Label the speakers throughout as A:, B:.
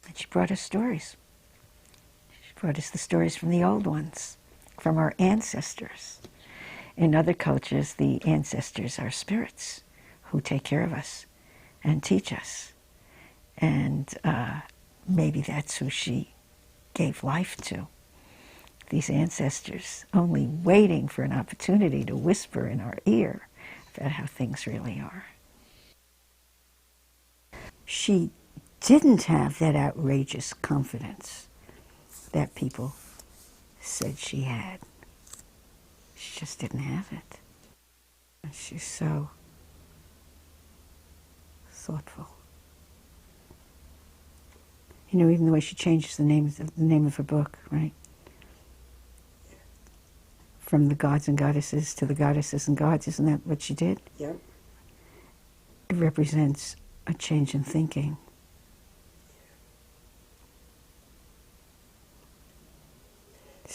A: And she brought us stories. She brought us the stories from the old ones, from our ancestors. In other cultures, the ancestors are spirits who take care of us and teach us. And maybe that's who she gave life to. These ancestors only waiting for an opportunity to whisper in our ear about how things really are. She didn't have that outrageous confidence that people said she had. She just didn't have it. And she's so thoughtful. You know, even the way she changes the name of her book, right? From the gods and goddesses to the goddesses and gods, isn't that what she did?
B: Yep.
A: It represents a change in thinking.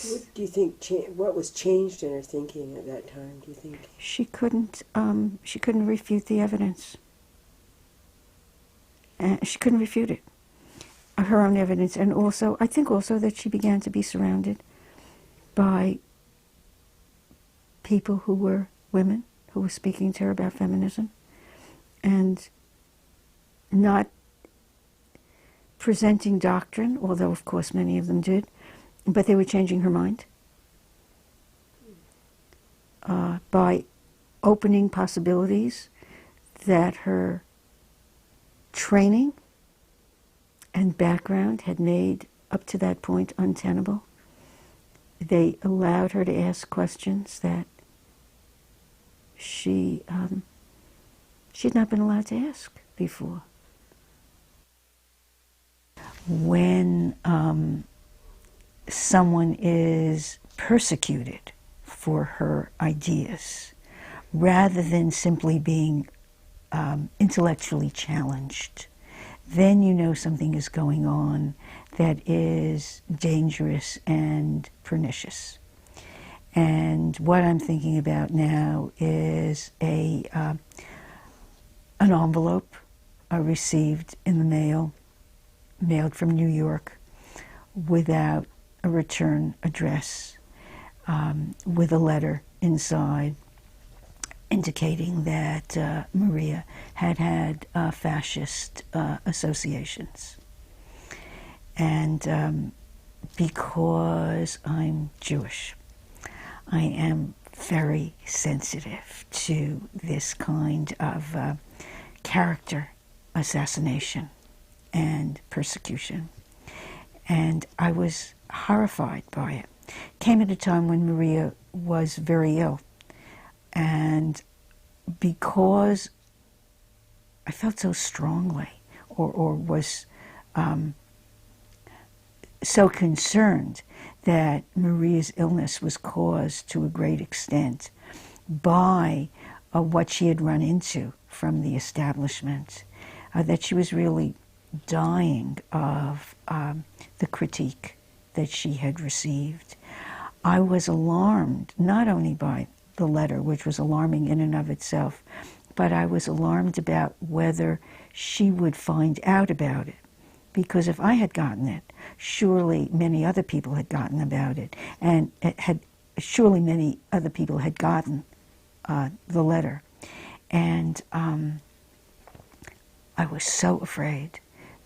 B: What do you think? What was changed in her thinking at that time? Do you think
A: she couldn't refute the evidence? She couldn't refute it, her own evidence, and also I think also that she began to be surrounded by people who were women who were speaking to her about feminism, and not presenting doctrine, although of course many of them did. But they were changing her mind by opening possibilities that her training and background had made up to that point untenable. They allowed her to ask questions that she'd not been allowed to ask before. When someone is persecuted for her ideas, rather than simply being intellectually challenged, then you know something is going on that is dangerous and pernicious. And what I'm thinking about now is an envelope received in the mail, mailed from New York, without a return address, with a letter inside indicating that Marija had had fascist associations. And because I'm Jewish, I am very sensitive to this kind of character assassination and persecution. And I was horrified by it. Came at a time when Marija was very ill. And because I felt so strongly, or was so concerned that Marija's illness was caused to a great extent by what she had run into from the establishment, that she was really dying of the critique that she had received. I was alarmed, not only by the letter, which was alarming in and of itself, but I was alarmed about whether she would find out about it. Because if I had gotten it, surely many other people had gotten about it, and surely many other people had gotten the letter. And I was so afraid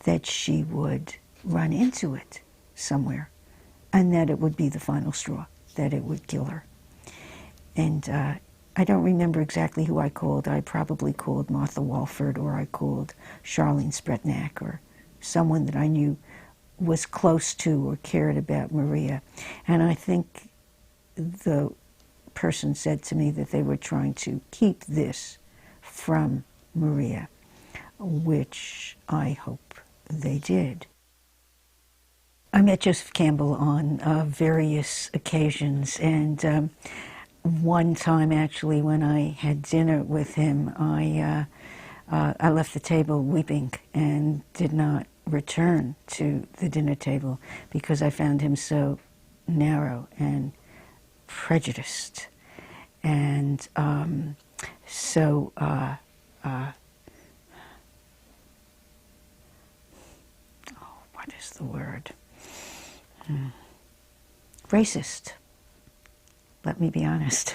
A: that she would run into it somewhere, and that it would be the final straw, that it would kill her. And I don't remember exactly who I called. I probably called Martha Walford, or I called Charlene Spretnak, or someone that I knew was close to or cared about Marija. And I think the person said to me that they were trying to keep this from Marija, which I hope they did. I met Joseph Campbell on various occasions, and one time actually when I had dinner with him, I left the table weeping and did not return to the dinner table because I found him so narrow and prejudiced. And what what is the word? Racist. Let me be honest.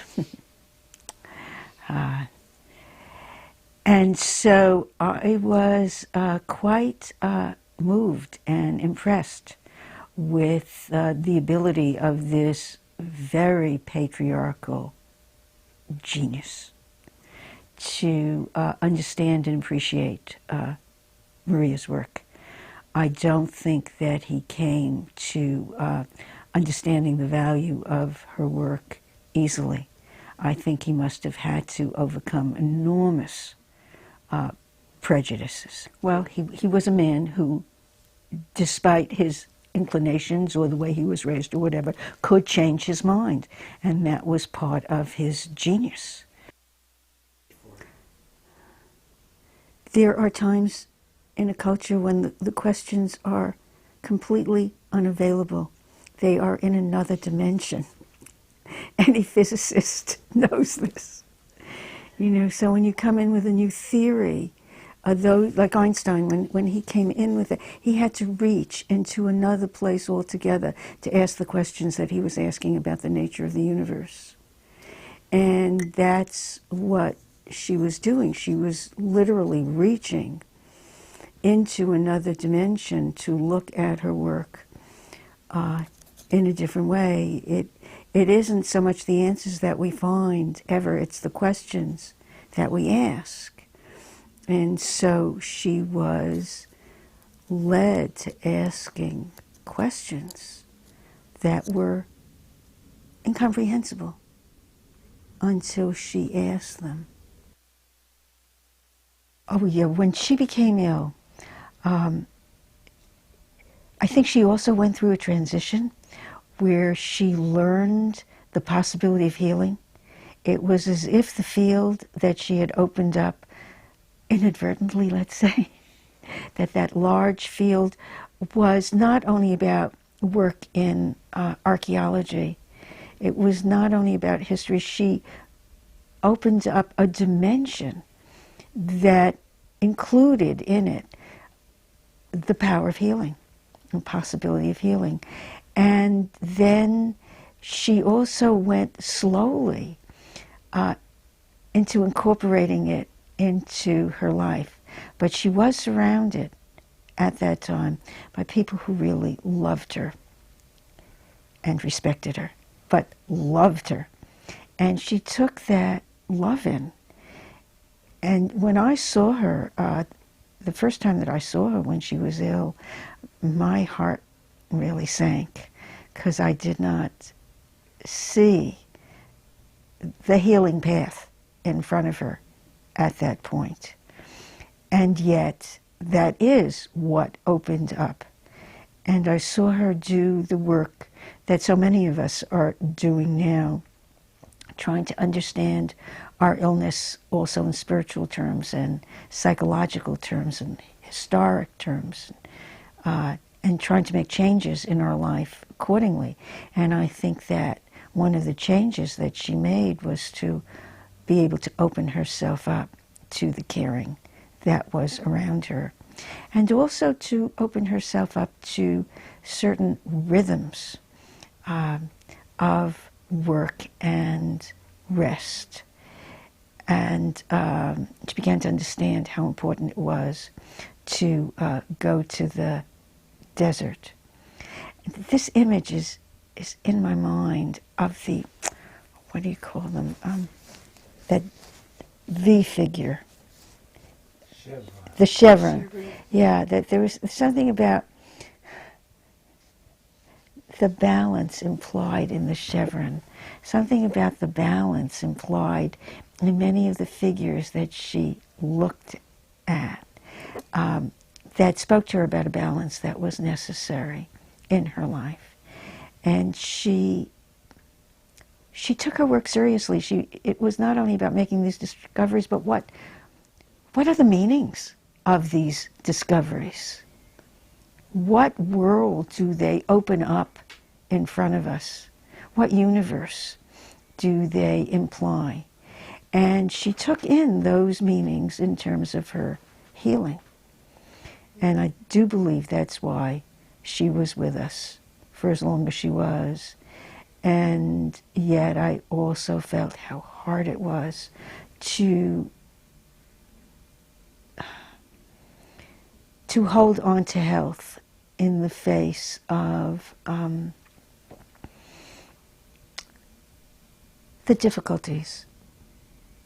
A: And so I was quite moved and impressed with the ability of this very patriarchal genius to understand and appreciate Marija's work. I don't think that he came to understanding the value of her work easily. I think he must have had to overcome enormous prejudices. Well, he was a man who, despite his inclinations or the way he was raised or whatever, could change his mind. And that was part of his genius. There are times in a culture when the questions are completely unavailable. They are in another dimension. Any physicist knows this. You know, so when you come in with a new theory, like Einstein, when he came in with it, he had to reach into another place altogether to ask the questions that he was asking about the nature of the universe. And that's what she was doing. She was literally reaching into another dimension to look at her work in a different way. It isn't so much the answers that we find ever, it's the questions that we ask. And so she was led to asking questions that were incomprehensible until she asked them. Oh yeah, when she became ill, I think she also went through a transition where she learned the possibility of healing. It was as if the field that she had opened up inadvertently, let's say, that large field was not only about work in archaeology, it was not only about history. She opened up a dimension that included in it the power of healing, the possibility of healing. And then she also went slowly into incorporating it into her life. But she was surrounded at that time by people who really loved her and respected her, but loved her. And she took that love in. And when I saw her, the first time that I saw her when she was ill, my heart really sank because I did not see the healing path in front of her at that point. And yet, that is what opened up. And I saw her do the work that so many of us are doing now, trying to understand our illness also in spiritual terms and psychological terms and historic terms, and trying to make changes in our life accordingly. And I think that one of the changes that she made was to be able to open herself up to the caring that was around her, and also to open herself up to certain rhythms of work and rest. And she began to understand how important it was to go to the desert. This image is in my mind of the, what do you call them? That V figure.
C: Chevron.
A: The chevron. Yeah, that there was something about the balance implied in the chevron. Something about the balance implied in many of the figures that she looked at, that spoke to her about a balance that was necessary in her life. And she took her work seriously. It was not only about making these discoveries, but what are the meanings of these discoveries? What world do they open up in front of us? What universe do they imply? And she took in those meanings in terms of her healing. And I do believe that's why she was with us for as long as she was. And yet I also felt how hard it was to hold on to health in the face of the difficulties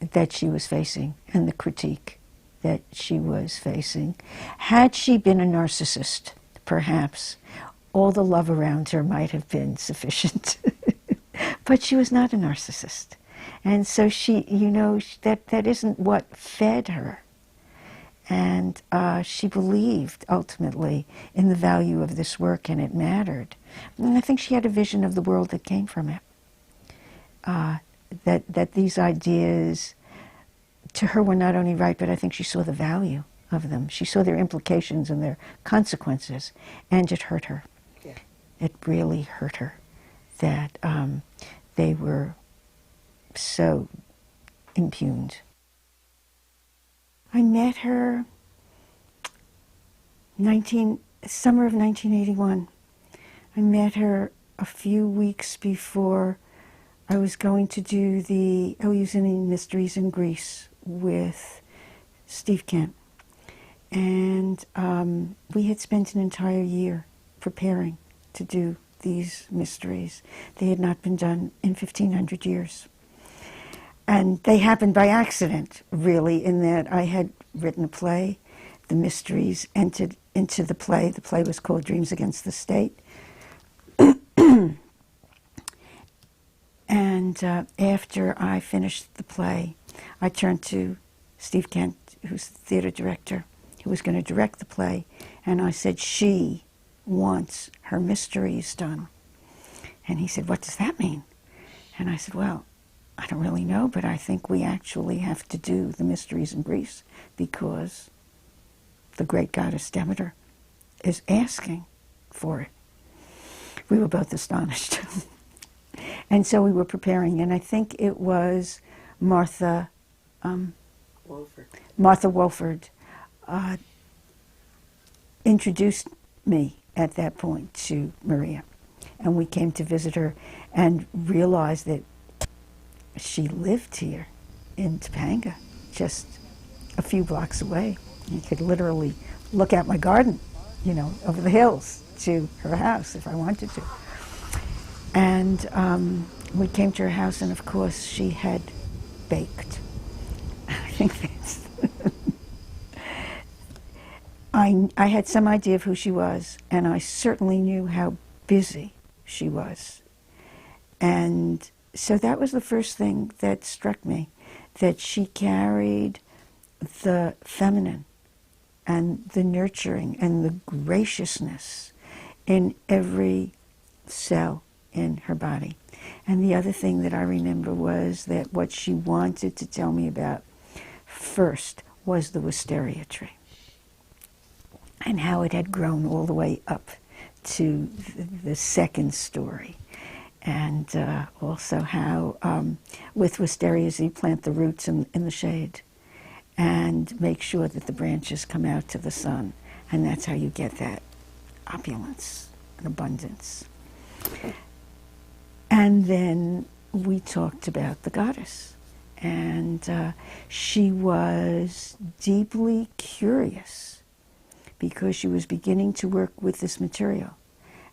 A: that she was facing and the critique that she was facing. Had she been a narcissist, perhaps all the love around her might have been sufficient. But she was not a narcissist. And so she, that isn't what fed her. And she believed, ultimately, in the value of this work, and it mattered. And I think she had a vision of the world that came from it. That these ideas, to her, were not only right, but I think she saw the value of them. She saw their implications and their consequences, and it hurt her.
B: Yeah.
A: It really hurt her that they were so impugned. I met her summer of 1981. I met her a few weeks before I was going to do the Eleusinian Mysteries in Greece with Steve Kent. And we had spent an entire year preparing to do these mysteries. They had not been done in 1,500 years. And they happened by accident, really, in that I had written a play. The mysteries entered into the play. The play was called Dreams Against the State. And after I finished the play, I turned to Steve Kent, who's the theater director, who was going to direct the play, and I said, she wants her mysteries done. And he said, what does that mean? And I said, well, I don't really know, but I think we actually have to do the mysteries in Greece because the great goddess Demeter is asking for it. We were both astonished. And so we were preparing, and I think it was Martha Wolford introduced me at that point to Marija. And we came to visit her and realized that she lived here in Topanga, just a few blocks away. You could literally look out my garden, over the hills to her house if I wanted to. And we came to her house, and of course she had baked. I think that's... I had some idea of who she was, and I certainly knew how busy she was. And so that was the first thing that struck me, that she carried the feminine and the nurturing and the graciousness in every cell in her body. And the other thing that I remember was that what she wanted to tell me about first was the wisteria tree and how it had grown all the way up to the second story. And also how with wisterias you plant the roots in the shade and make sure that the branches come out to the sun. And that's how you get that opulence and abundance. And then we talked about the goddess. And she was deeply curious because she was beginning to work with this material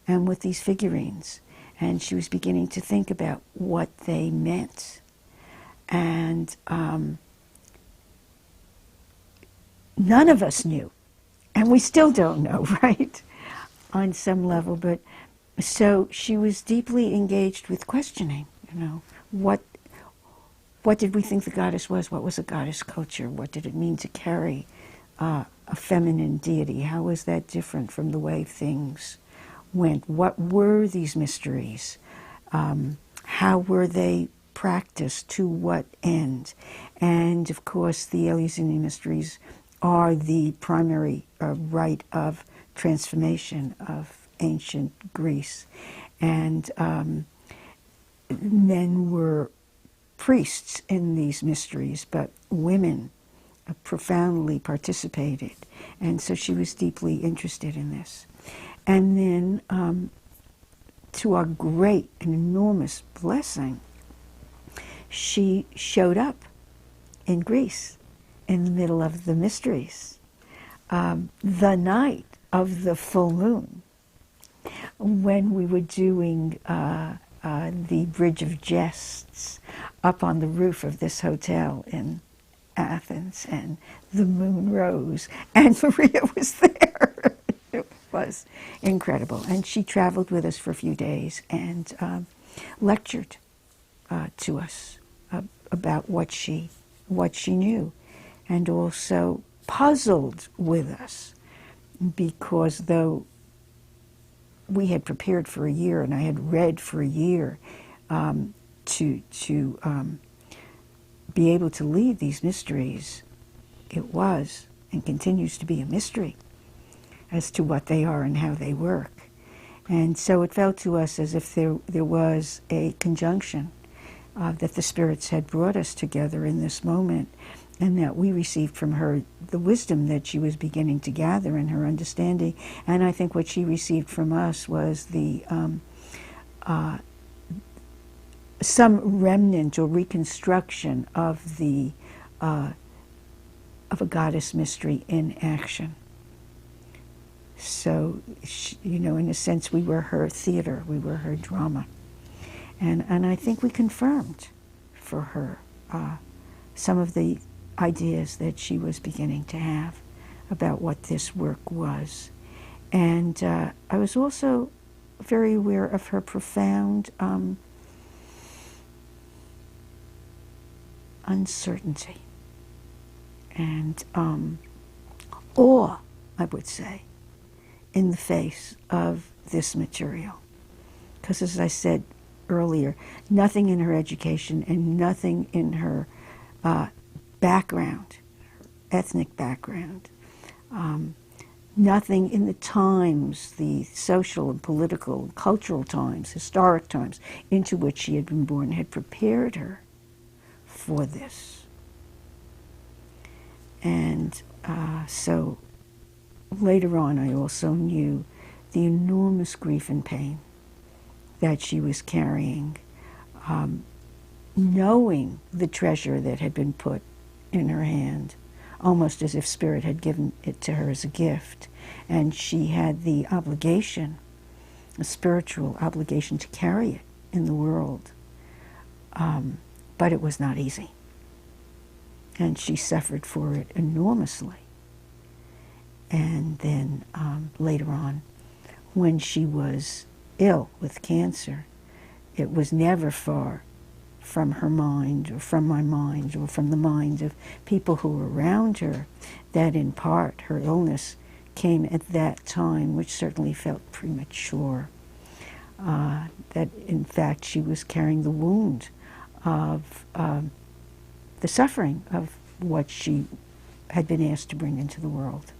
A: and with these figurines. And she was beginning to think about what they meant. And none of us knew. And we still don't know, right? On some level. But so she was deeply engaged with questioning, what did we think the goddess was? What was a goddess culture? What did it mean to carry a feminine deity? How was that different from the way things went? What were these mysteries? How were they practiced? To what end? And of course, the Eleusinian mysteries are the primary rite of transformation of ancient Greece. And men were priests in these mysteries, but women profoundly participated. And so she was deeply interested in this. And then, to our great and enormous blessing, she showed up in Greece in the middle of the mysteries, the night of the full moon, when we were doing the Bridge of Jests up on the roof of this hotel in Athens, and the moon rose, and Maria was there. It was incredible. And she traveled with us for a few days and lectured to us about what she knew, and also puzzled with us, because though we had prepared for a year and I had read for a year to be able to lead these mysteries, it was and continues to be a mystery as to what they are and how they work. And so it felt to us as if there was a conjunction, that the spirits had brought us together in this moment, and that we received from her the wisdom that she was beginning to gather in her understanding. And I think what she received from us was some remnant or reconstruction of a goddess mystery in action. So, in a sense, we were her theater, we were her drama. And I think we confirmed for her some of the ideas that she was beginning to have about what this work was. And I was also very aware of her profound uncertainty and awe, I would say, in the face of this material. Because as I said earlier, nothing in her education and nothing in her background, her ethnic background, nothing in the times, the social and political and cultural times, historic times into which she had been born, had prepared her for this. And so later on, I also knew the enormous grief and pain that she was carrying, knowing the treasure that had been put in her hand, almost as if Spirit had given it to her as a gift. And she had the obligation, a spiritual obligation, to carry it in the world. But it was not easy. And she suffered for it enormously. And then later on, when she was ill with cancer, it was never far from her mind or from my mind or from the mind of people who were around her that in part her illness came at that time, which certainly felt premature, that in fact she was carrying the wound of the suffering of what she had been asked to bring into the world.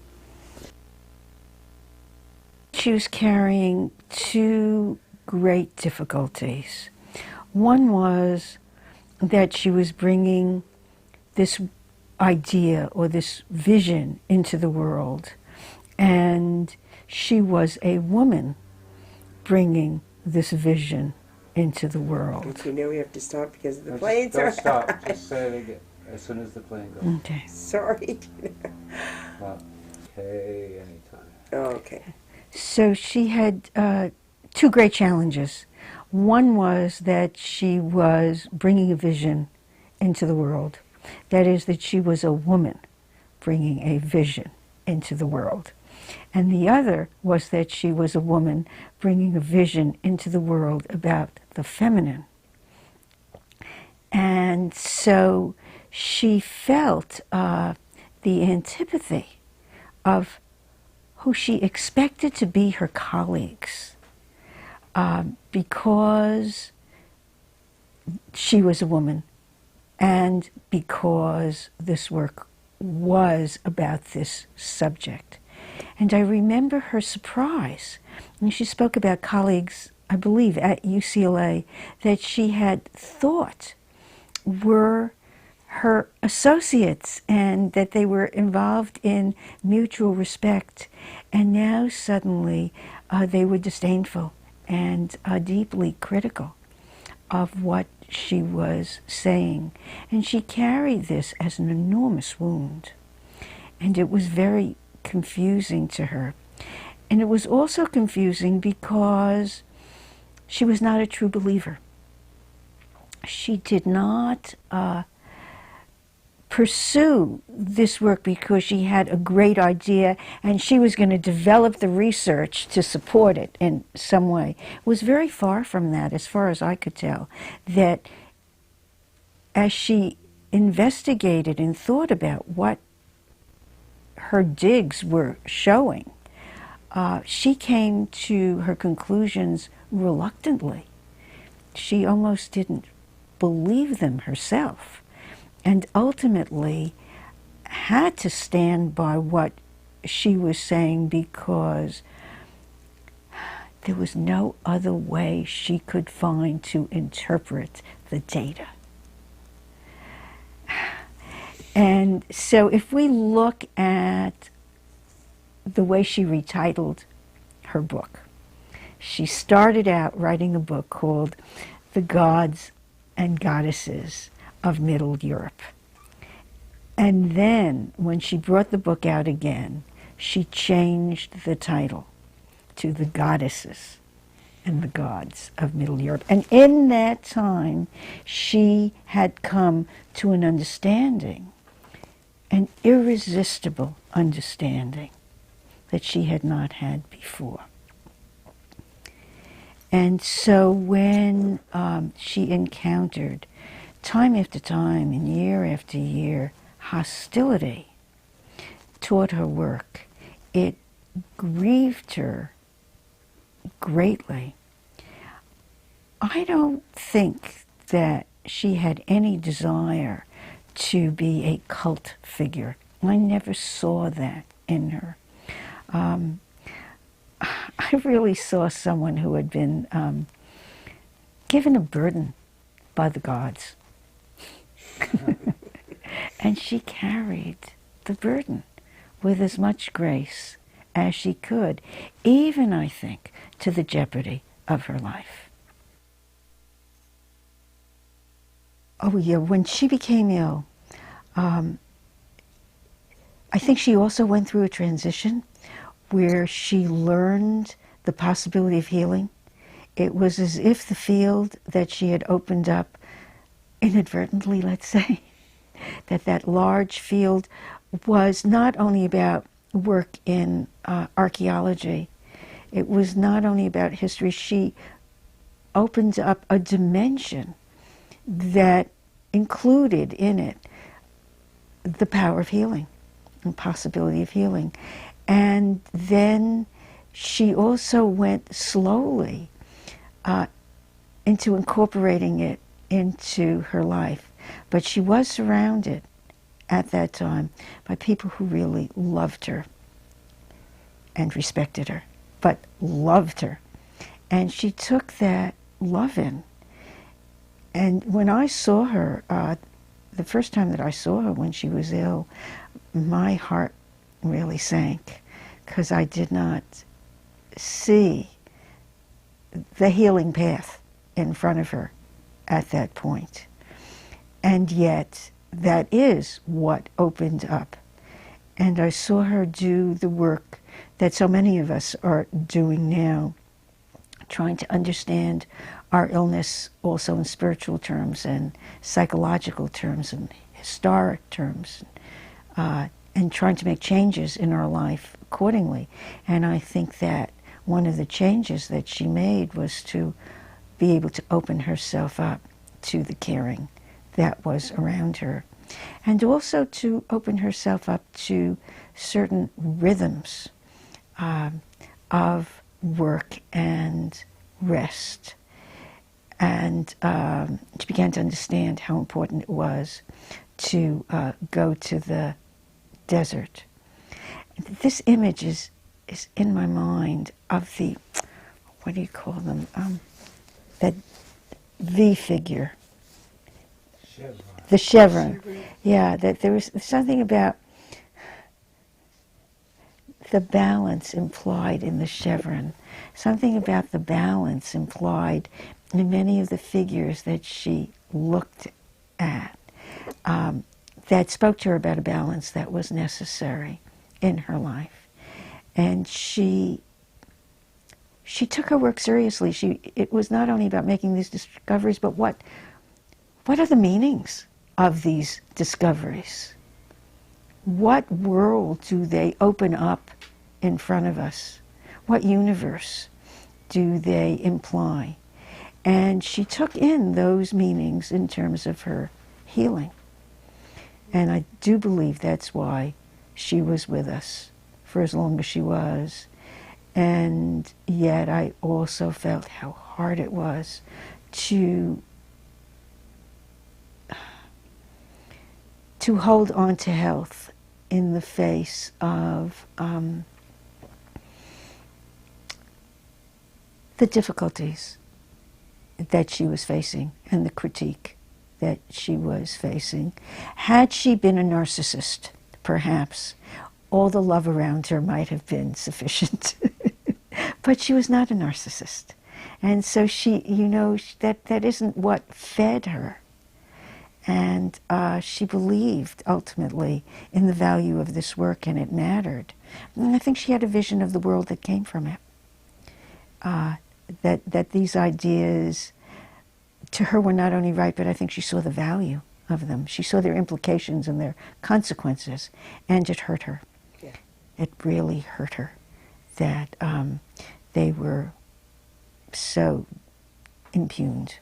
A: She was carrying two great difficulties. One was that she was bringing this idea or this vision into the world, and she was a woman bringing this vision into the world.
B: Okay, now we have to stop because the planes
C: don't
B: are...
C: stop. Just say it again as soon as the plane goes.
A: Okay.
B: Sorry.
C: Well, okay, anytime.
B: Oh, okay.
A: So she had two great challenges. One was that she was bringing a vision into the world. That is, that she was a woman bringing a vision into the world. And the other was that she was a woman bringing a vision into the world about the feminine. And so she felt the antipathy of who she expected to be her colleagues, because she was a woman and because this work was about this subject. And I remember her surprise when she spoke about colleagues, I believe, at UCLA, that she had thought were her associates and that they were involved in mutual respect. And now suddenly they were disdainful and deeply critical of what she was saying. And she carried this as an enormous wound. And it was very confusing to her. And it was also confusing because she was not a true believer. She did not pursue this work because she had a great idea and she was going to develop the research to support it in some way. It was very far from that, as far as I could tell, that as she investigated and thought about what her digs were showing, she came to her conclusions reluctantly. She almost didn't believe them herself, and ultimately had to stand by what she was saying because there was no other way she could find to interpret the data. And so if we look at the way she retitled her book, she started out writing a book called The Gods and Goddesses of Middle Europe. And then, when she brought the book out again, she changed the title to The Goddesses and the Gods of Middle Europe. And in that time, she had come to an understanding, an irresistible understanding that she had not had before. And so when she encountered, time after time and year after year, hostility toward her work, it grieved her greatly. I don't think that she had any desire to be a cult figure. I never saw that in her. I really saw someone who had been given a burden by the gods. And she carried the burden with as much grace as she could, even, I think, to the jeopardy of her life. Oh yeah, when she became ill, I think she also went through a transition where she learned the possibility of healing. It was as if the field that she had opened up inadvertently, let's say, that large field was not only about work in archaeology, it was not only about history. She opened up a dimension that included in it the power of healing and possibility of healing. And then she also went slowly into incorporating it into her life. But she was surrounded at that time by people who really loved her and respected her, but loved her. And she took that love in. And when I saw her, the first time that I saw her when she was ill, my heart really sank because I did not see the healing path in front of her at that point. And yet, that is what opened up. And I saw her do the work that so many of us are doing now, trying to understand our illness also in spiritual terms and psychological terms and historic terms, and trying to make changes in our life accordingly. And I think that one of the changes that she made was to be able to open herself up to the caring that was around her, and also to open herself up to certain rhythms of work and rest. And she began to understand how important it was to go to the desert. This image is in my mind of the, what do you call them? That V figure.
C: Chevron.
A: The chevron. Yeah, that there was something about the balance implied in the chevron, something about the balance implied in many of the figures that she looked at, that spoke to her about a balance that was necessary in her life. And she took her work seriously. It was not only about making these discoveries, but what are the meanings of these discoveries? What world do they open up in front of us? What universe do they imply? And she took in those meanings in terms of her healing. And I do believe that's why she was with us for as long as she was. And yet I also felt how hard it was to hold on to health in the face of the difficulties that she was facing and the critique that she was facing. Had she been a narcissist, perhaps all the love around her might have been sufficient. But she was not a narcissist. And so she, that isn't what fed her. And she believed ultimately in the value of this work, and it mattered. And I think she had a vision of the world that came from it. That these ideas to her were not only right, but I think she saw the value of them. She saw their implications and their consequences, and it hurt her. Yeah. It really hurt her that they were so impugned.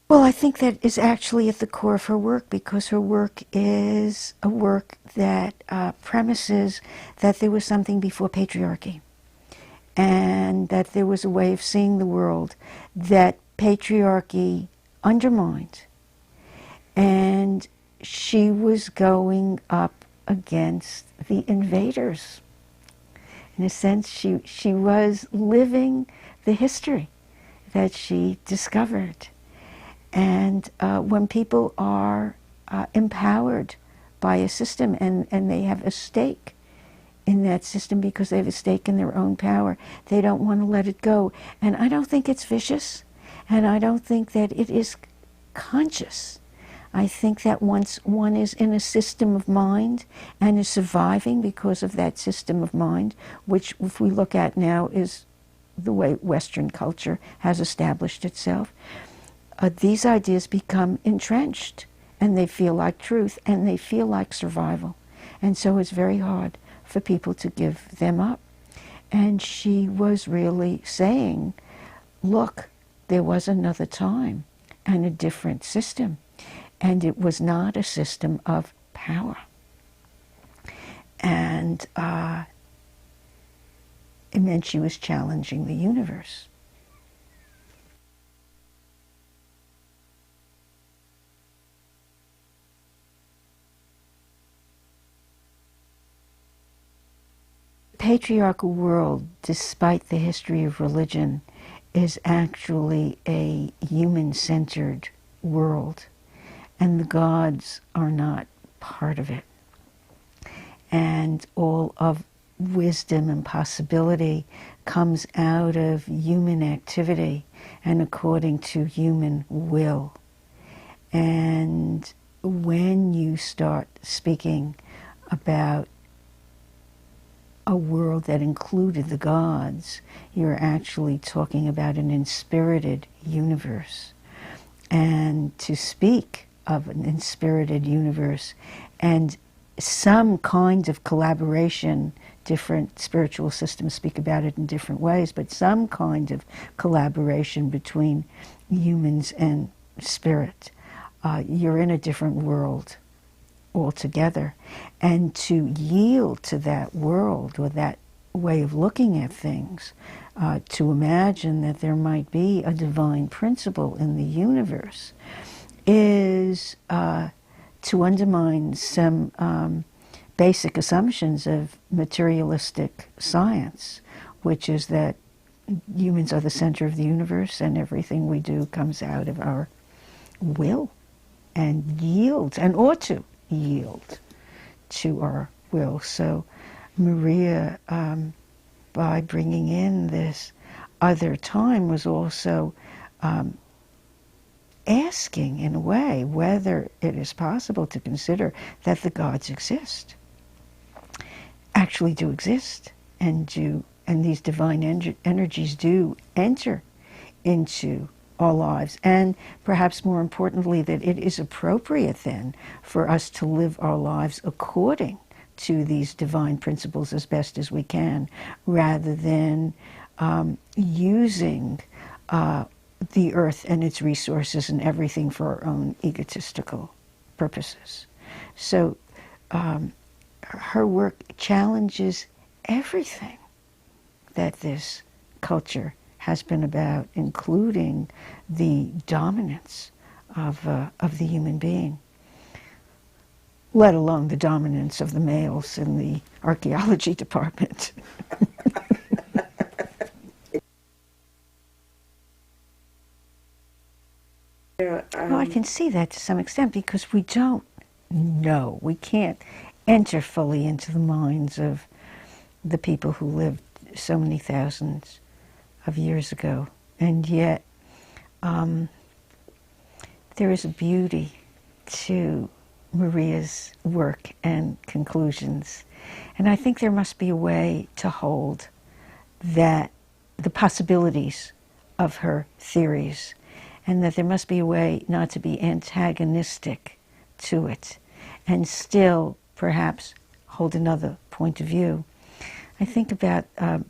A: Well, I think that is actually at the core of her work, because her work is a work that premises that there was something before patriarchy, and that there was a way of seeing the world that patriarchy undermined. And she was going up against the invaders. In a sense, she was living the history that she discovered. And when people are empowered by a system and they have a stake in that system because they have a stake in their own power, they don't want to let it go. And I don't think it's vicious, and I don't think that it is conscious. I think that once one is in a system of mind and is surviving because of that system of mind, which if we look at now is the way Western culture has established itself, these ideas become entrenched, and they feel like truth, and they feel like survival. And so it's very hard for people to give them up. And she was really saying, look, there was another time and a different system, and it was not a system of power. And it meant she was challenging the universe. Patriarchal world, despite the history of religion, is actually a human-centered world, and the gods are not part of it. And all of wisdom and possibility comes out of human activity and according to human will. And when you start speaking about a world that included the gods, you're actually talking about an inspirited universe. And to speak of an inspirited universe and some kind of collaboration, different spiritual systems speak about it in different ways, but some kind of collaboration between humans and spirit, you're in a different world altogether. And to yield to that world or that way of looking at things, to imagine that there might be a divine principle in the universe, is to undermine some basic assumptions of materialistic science, which is that humans are the center of the universe and everything we do comes out of our will and yields, and ought to yield to our will. So Marija, by bringing in this other time, was also asking, in a way, whether it is possible to consider that the gods actually do exist, and these divine energies do enter into our lives, and perhaps more importantly, that it is appropriate then for us to live our lives according to these divine principles as best as we can, rather than using the earth and its resources and everything for our own egotistical purposes. So her work challenges everything that this culture has been about, including the dominance of the human being, let alone the dominance of the males in the archaeology department. Well, I can see that to some extent, because we don't know. We can't enter fully into the minds of the people who lived so many thousands of years ago. And yet, there is a beauty to Marija's work and conclusions. And I think there must be a way to hold that the possibilities of her theories, and that there must be a way not to be antagonistic to it, and still perhaps hold another point of view. I think about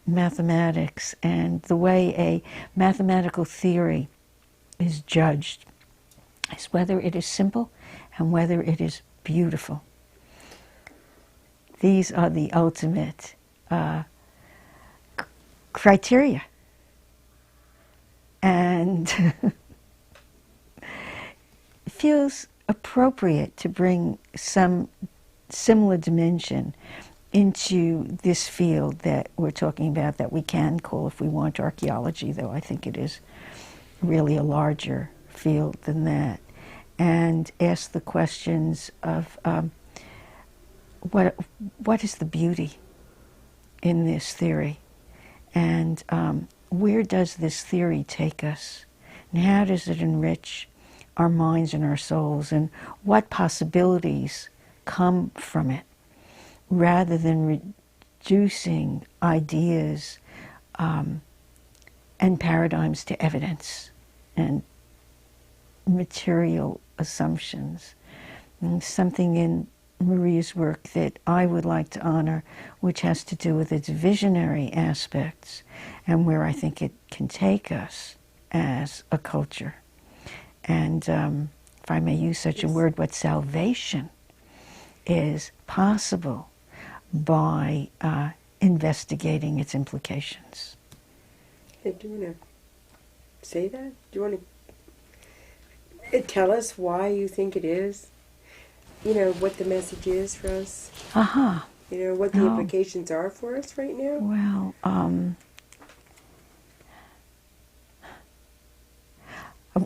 A: mathematics and the way a mathematical theory is judged is whether it is simple and whether it is beautiful. These are the ultimate criteria. And it feels appropriate to bring some similar dimension into this field that we're talking about, that we can call, if we want, archaeology, though I think it is really a larger field than that, and ask the questions of what is the beauty in this theory, and where does this theory take us, and how does it enrich our minds and our souls, and what possibilities come from it, rather than reducing ideas and paradigms to evidence and material assumptions. And something in Marija's work that I would like to honor, which has to do with its visionary aspects, and where I think it can take us as a culture. And if I may use such a word, what salvation is possible by investigating its implications.
B: Hey, do you want to say that? Do you want to tell us why you think it is? You know, what the message is for us?
A: Uh-huh.
B: You know, what the implications are for us right now?
A: Well,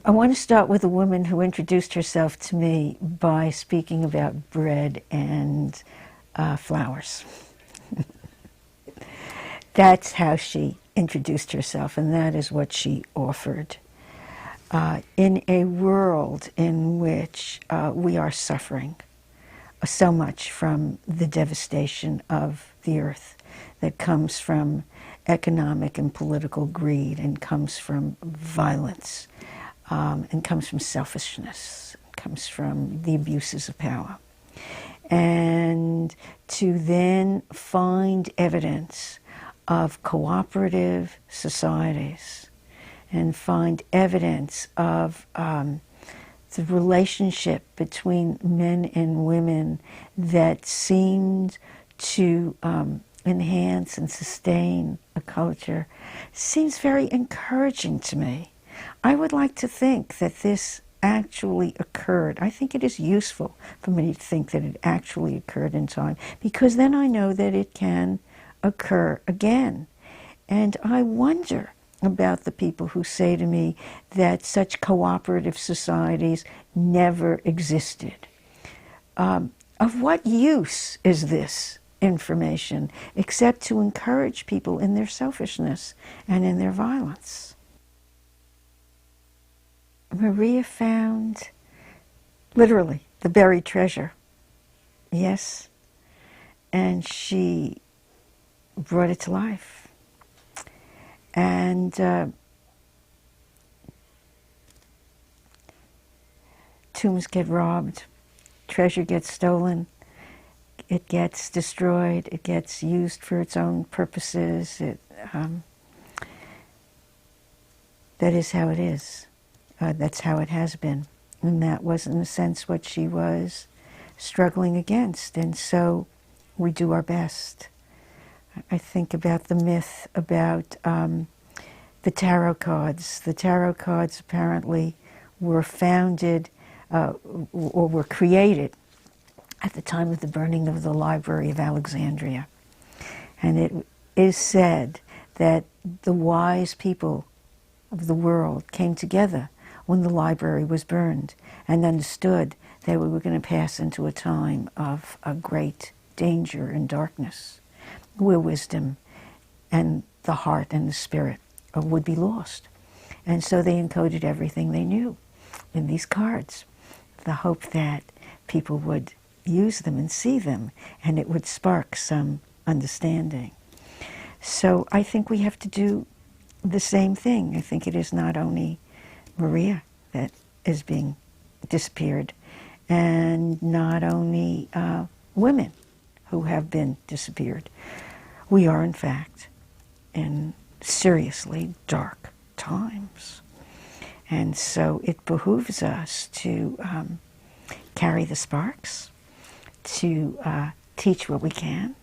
A: I want to start with a woman who introduced herself to me by speaking about bread and flowers. That's how she introduced herself, and that is what she offered. In a world in which we are suffering so much from the devastation of the earth that comes from economic and political greed, and comes from violence, and comes from selfishness, comes from the abuses of power. And to then find evidence of cooperative societies, and find evidence of the relationship between men and women that seemed to enhance and sustain a culture, seems very encouraging to me. I would like to think that this actually occurred. I think it is useful for me to think that it actually occurred in time, because then I know that it can occur again. And I wonder about the people who say to me that such cooperative societies never existed. of what use is this information except to encourage people in their selfishness and in their violence? Marija found, literally, the buried treasure. Yes. And she brought it to life. And tombs get robbed, treasure gets stolen, it gets destroyed, it gets used for its own purposes. That is how it is. That's how it has been. And that was, in a sense, what she was struggling against. And so we do our best. I think about the myth about the tarot cards. The tarot cards apparently were founded or were created at the time of the burning of the Library of Alexandria. And it is said that the wise people of the world came together when the library was burned and understood that we were going to pass into a time of a great danger and darkness, where wisdom and the heart and the spirit would be lost. And so they encoded everything they knew in these cards, the hope that people would use them and see them, and it would spark some understanding. So I think we have to do the same thing. I think it is not only Marija that is being disappeared, and not only women who have been disappeared. We are, in fact, in seriously dark times. And so it behooves us to carry the sparks, to teach what we can,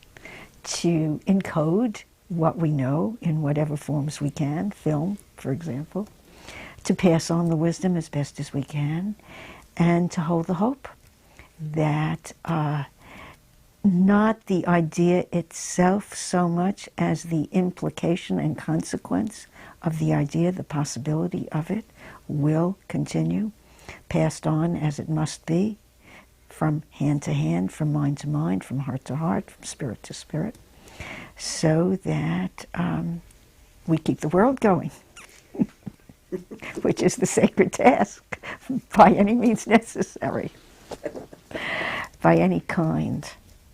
A: to encode what we know in whatever forms we can, film, for example, to pass on the wisdom as best as we can, and to hold the hope that not the idea itself so much as the implication and consequence of the idea, the possibility of it, will continue, passed on as it must be, from hand to hand, from mind to mind, from heart to heart, from spirit to spirit, so that we keep the world going, which is the sacred task, by any means necessary, by any kind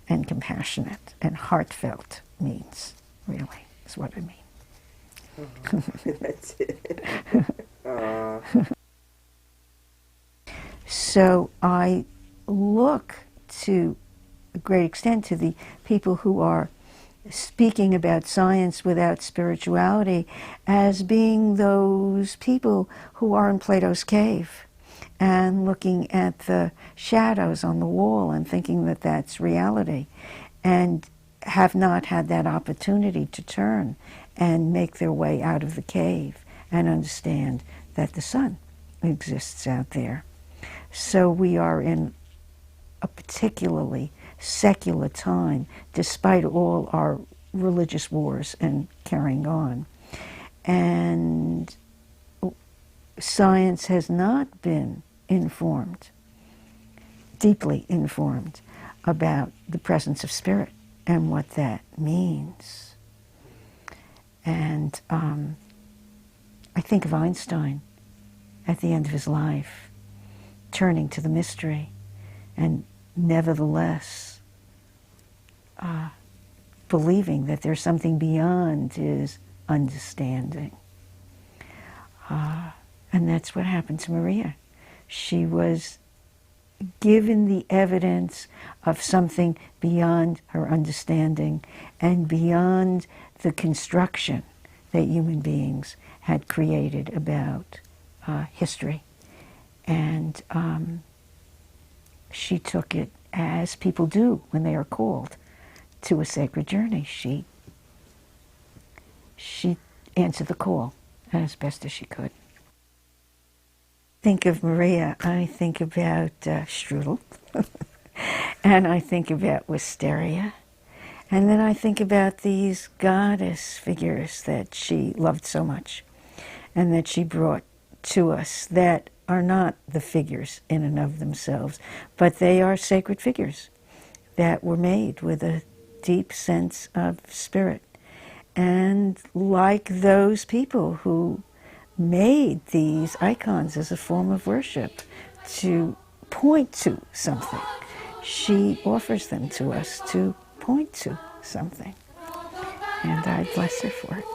A: and compassionate and heartfelt means, really, is what I mean.
B: That's it.
A: So I look to a great extent to the people who are speaking about science without spirituality as being those people who are in Plato's cave and looking at the shadows on the wall and thinking that that's reality, and have not had that opportunity to turn and make their way out of the cave and understand that the sun exists out there. So we are in a particularly secular time, despite all our religious wars and carrying on. And science has not been informed, deeply informed, about the presence of spirit and what that means. And I think of Einstein at the end of his life, turning to the mystery and nevertheless believing that there's something beyond his understanding. And that's what happened to Marija. She was given the evidence of something beyond her understanding and beyond the construction that human beings had created about history. And she took it as people do when they are called to a sacred journey. She answered the call as best as she could. Think of Marija, I think about strudel, and I think about wisteria, and then I think about these goddess figures that she loved so much and that she brought to us, that are not the figures in and of themselves, but they are sacred figures. that were made with a deep sense of spirit. And like those people who made these icons as a form of worship to point to something, she offers them to us to point to something. And I bless her for it.